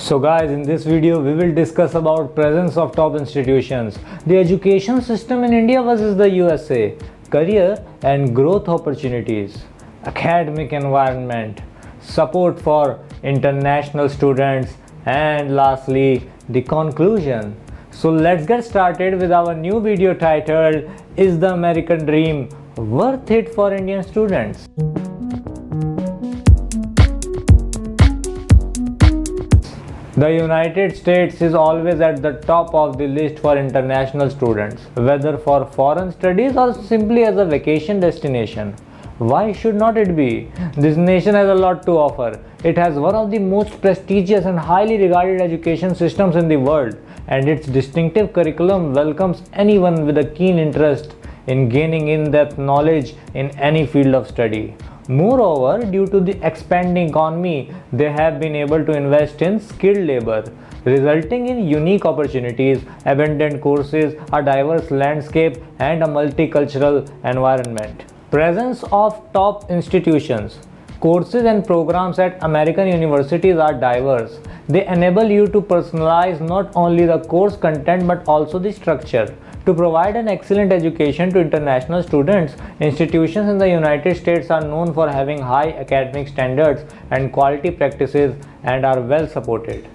So guys, in this video we will discuss about presence of top institutions, the education system in India versus the USA, career and growth opportunities, academic environment, support for international students, and lastly the conclusion. So let's get started with our new video titled "Is the American Dream Worth It for Indian Students?" The United States is always at the top of the list for international students, whether for foreign studies or simply as a vacation destination. Why should not it be? This nation has a lot to offer. It has one of the most prestigious and highly regarded education systems in the world, and its distinctive curriculum welcomes anyone with a keen interest in gaining in-depth knowledge in any field of study. Moreover, due to the expanding economy, they have been able to invest in skilled labor, resulting in unique opportunities, abundant courses, a diverse landscape, and a multicultural environment. Presence of top institutions. Courses and programs at American universities are diverse. They enable you to personalize not only the course content but also the structure. To provide an excellent education to international students, institutions in the United States are known for having high academic standards and quality practices and are well supported.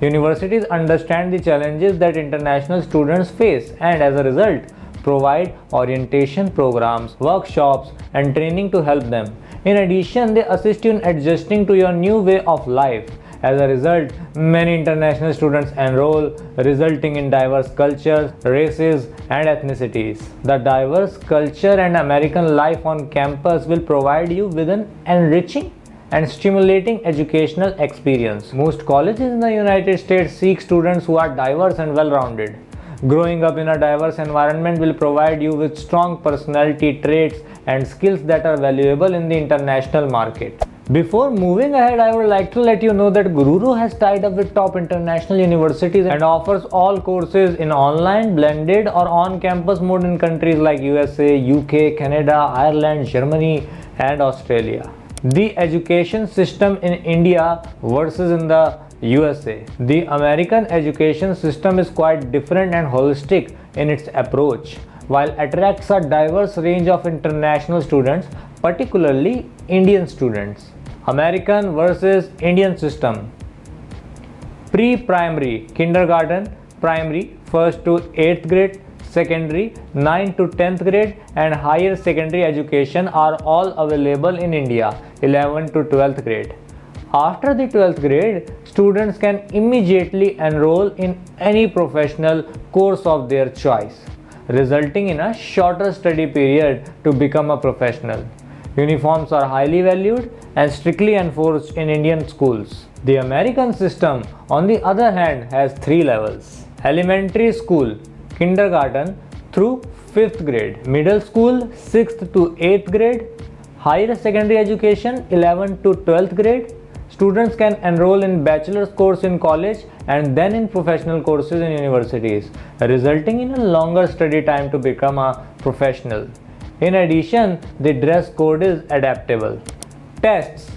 Universities understand the challenges that international students face and as a result provide orientation programs, workshops, and training to help them. In addition, they assist you in adjusting to your new way of life. As a result, many international students enroll, resulting in diverse cultures, races, and ethnicities. The diverse culture and American life on campus will provide you with an enriching and stimulating educational experience. Most colleges in the United States seek students who are diverse and well-rounded. Growing up in a diverse environment will provide you with strong personality traits and skills that are valuable in the international market. Before moving ahead, I would like to let you know that Gururo has tied up with top international universities and offers all courses in online, blended or on-campus mode in countries like USA, UK, Canada, Ireland, Germany and Australia. The education system in India versus in the USA. The American education system is quite different and holistic in its approach. While attracts a diverse range of international students, particularly Indian students. American versus Indian system. Pre-primary, kindergarten, primary, 1st to 8th grade, secondary, 9th to 10th grade, and higher secondary education are all available in India, 11th to 12th grade. After the 12th grade, students can immediately enroll in any professional course of their choice, resulting in a shorter study period to become a professional. Uniforms are highly valued and strictly enforced in Indian schools. The American system, on the other hand, has 3 levels. Elementary school, kindergarten through 5th grade. Middle school, 6th to 8th grade. Higher secondary education, 11th to 12th grade. Students can enroll in bachelor's course in college and then in professional courses in universities, resulting in a longer study time to become a professional. In addition, the dress code is adaptable. Tests.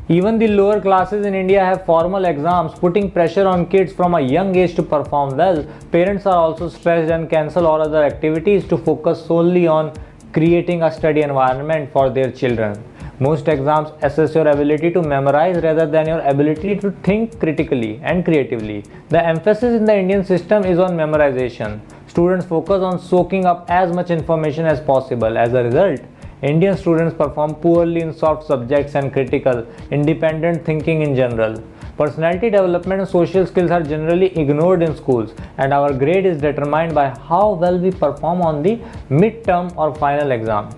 Even the lower classes in India have formal exams, putting pressure on kids from a young age to perform well. Parents are also stressed and cancel all other activities to focus solely on creating a study environment for their children. Most exams assess your ability to memorize rather than your ability to think critically and creatively. The emphasis in the Indian system is on memorization. Students focus on soaking up as much information as possible. As a result, Indian students perform poorly in soft subjects and critical, independent thinking in general. Personality development and social skills are generally ignored in schools, and our grade is determined by how well we perform on the midterm or final exam.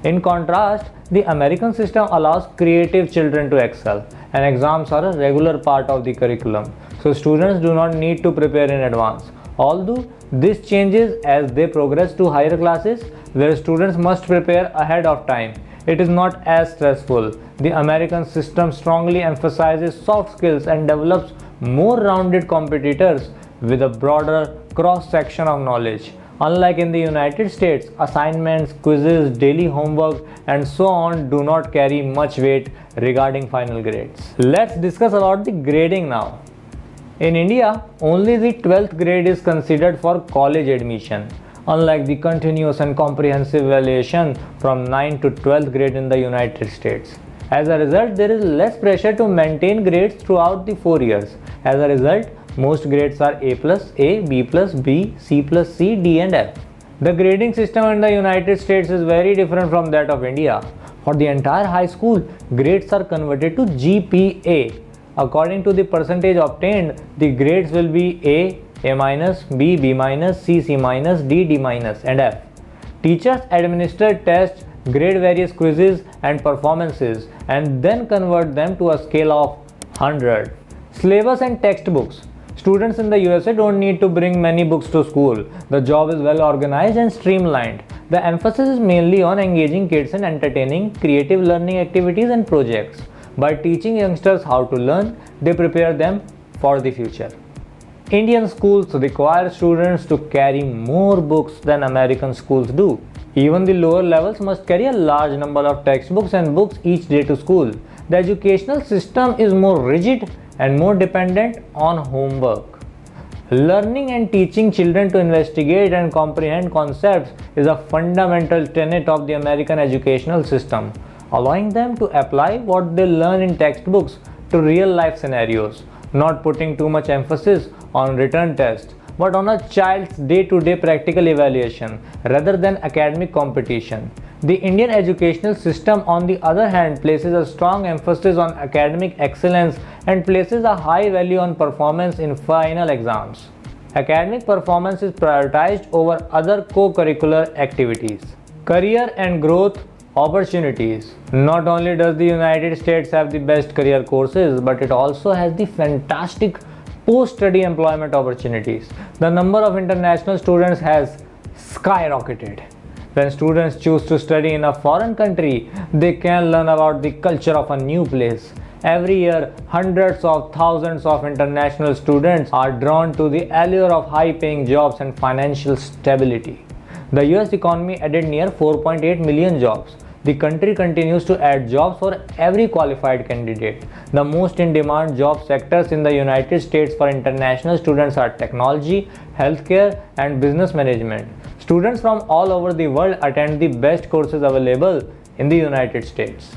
In contrast, the American system allows creative children to excel, and exams are a regular part of the curriculum, so students do not need to prepare in advance. Although this changes as they progress to higher classes, where students must prepare ahead of time. It is not as stressful. The American system strongly emphasizes soft skills and develops more rounded competitors with a broader cross-section of knowledge. Unlike in the United States, assignments, quizzes, daily homework, and so on do not carry much weight regarding final grades. Let's discuss about the grading now. In India, only the 12th grade is considered for college admission, unlike the continuous and comprehensive evaluation from 9th to 12th grade in the United States. As a result, there is less pressure to maintain grades throughout the 4 years. As a result, most grades are A plus A, B plus B, C plus C, D and F. The grading system in the United States is very different from that of India. For the entire high school, grades are converted to GPA. According to the percentage obtained, the grades will be A, A minus, B, B minus, C, C minus, D, D minus and F. Teachers administer tests, grade various quizzes and performances and then convert them to a scale of 100. Syllabus and textbooks. Students in the USA don't need to bring many books to school. The job is well organized and streamlined. The emphasis is mainly on engaging kids in entertaining, creative learning activities and projects. By teaching youngsters how to learn, they prepare them for the future. Indian schools require students to carry more books than American schools do. Even the lower levels must carry a large number of textbooks and books each day to school. The educational system is more rigid and more dependent on homework. Learning and teaching children to investigate and comprehend concepts is a fundamental tenet of the American educational system, allowing them to apply what they learn in textbooks to real-life scenarios, not putting too much emphasis on written tests, but on a child's day-to-day practical evaluation rather than academic competition. The Indian educational system, on the other hand, places a strong emphasis on academic excellence and places a high value on performance in final exams. Academic performance is prioritized over other co-curricular activities. Career and growth opportunities. Not only does the United States have the best career courses, but it also has the fantastic post-study employment opportunities. The number of international students has skyrocketed. When students choose to study in a foreign country, they can learn about the culture of a new place. Every year, hundreds of thousands of international students are drawn to the allure of high-paying jobs and financial stability. The US economy added near 4.8 million jobs. The country continues to add jobs for every qualified candidate. The most in-demand job sectors in the United States for international students are technology, healthcare, and business management. Students from all over the world attend the best courses available in the United States.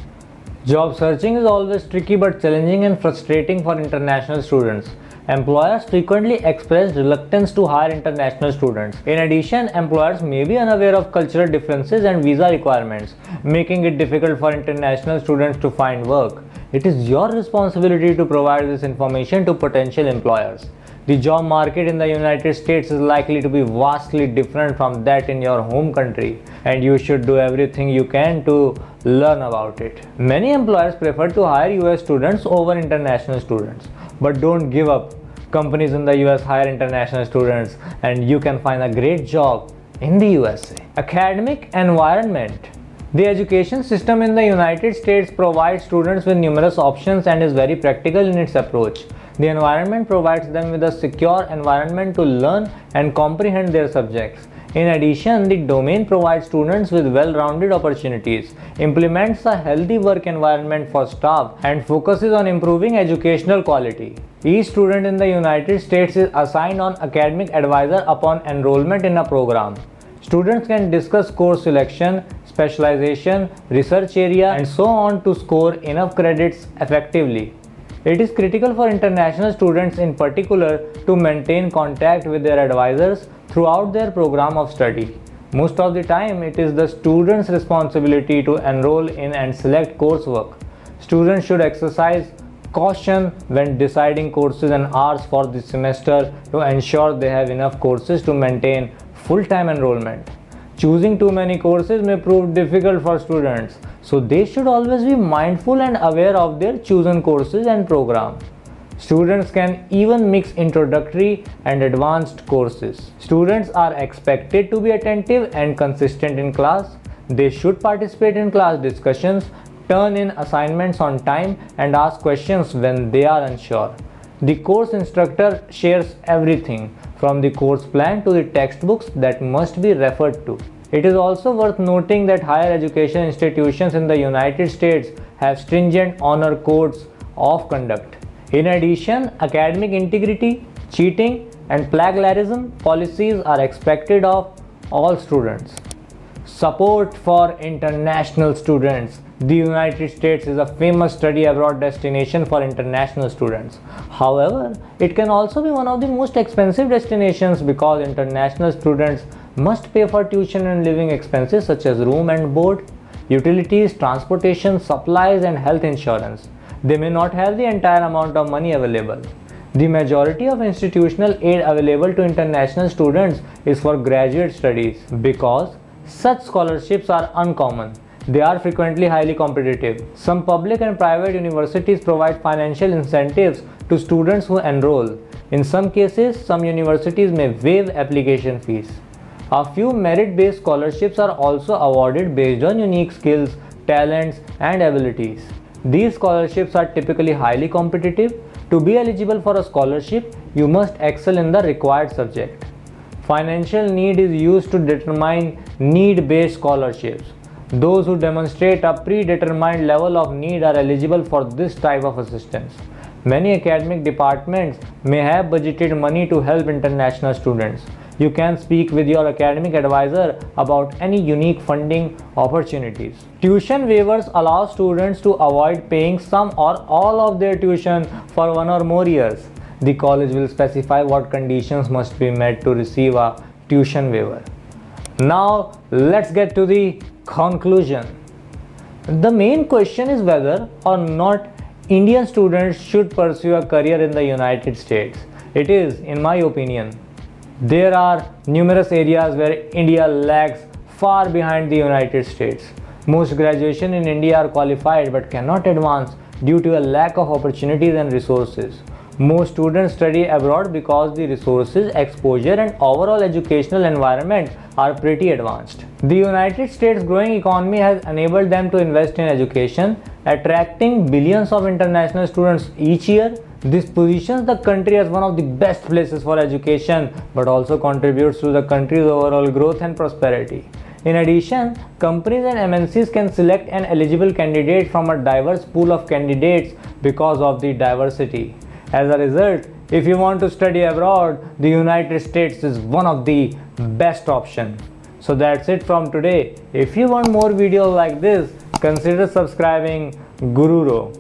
Job searching is always tricky but challenging and frustrating for international students. Employers frequently express reluctance to hire international students. In addition, employers may be unaware of cultural differences and visa requirements, making it difficult for international students to find work. It is your responsibility to provide this information to potential employers. The job market in the United States is likely to be vastly different from that in your home country, and you should do everything you can to learn about it. Many employers prefer to hire US students over international students, but don't give up. Companies in the US hire international students, and you can find a great job in the USA. Academic environment. The education system in the United States provides students with numerous options and is very practical in its approach. The environment provides them with a secure environment to learn and comprehend their subjects. In addition, the domain provides students with well-rounded opportunities, implements a healthy work environment for staff, and focuses on improving educational quality. Each student in the United States is assigned an academic advisor upon enrollment in a program. Students can discuss course selection, specialization, research area, and so on to score enough credits effectively. It is critical for international students in particular to maintain contact with their advisors throughout their program of study. Most of the time, it is the student's responsibility to enroll in and select coursework. Students should exercise caution when deciding courses and hours for the semester to ensure they have enough courses to maintain full-time enrollment. Choosing too many courses may prove difficult for students, so they should always be mindful and aware of their chosen courses and program. Students can even mix introductory and advanced courses. Students are expected to be attentive and consistent in class. They should participate in class discussions, turn in assignments on time, and ask questions when they are unsure. The course instructor shares everything from the course plan to the textbooks that must be referred to. It is also worth noting that higher education institutions in the United States have stringent honor codes of conduct. In addition, academic integrity, cheating, and plagiarism policies are expected of all students. Support for international students. The United States is a famous study abroad destination for international students. However, it can also be one of the most expensive destinations because international students must pay for tuition and living expenses such as room and board, utilities, transportation, supplies, and health insurance. They may not have the entire amount of money available. The majority of institutional aid available to international students is for graduate studies because such scholarships are uncommon. They are frequently highly competitive. Some public and private universities provide financial incentives to students who enroll. In some cases, some universities may waive application fees. A few merit-based scholarships are also awarded based on unique skills, talents, and abilities. These scholarships are typically highly competitive. To be eligible for a scholarship, you must excel in the required subject. Financial need is used to determine need-based scholarships. Those who demonstrate a predetermined level of need are eligible for this type of assistance. Many academic departments may have budgeted money to help international students. You can speak with your academic advisor about any unique funding opportunities. Tuition waivers allow students to avoid paying some or all of their tuition for 1 or more years. The college will specify what conditions must be met to receive a tuition waiver. Now, let's get to the conclusion. The main question is whether or not Indian students should pursue a career in the United States. It is, in my opinion. There are numerous areas where India lags far behind the United States. Most graduations in India are qualified but cannot advance due to a lack of opportunities and resources. Most students study abroad because the resources, exposure, and overall educational environment are pretty advanced. The United States' growing economy has enabled them to invest in education, attracting billions of international students each year. This positions the country as one of the best places for education, but also contributes to the country's overall growth and prosperity. In addition, companies and MNCs can select an eligible candidate from a diverse pool of candidates because of the diversity. As a result, if you want to study abroad, the United States is one of the best options. So that's it from today. If you want more videos like this, consider subscribing Gururo.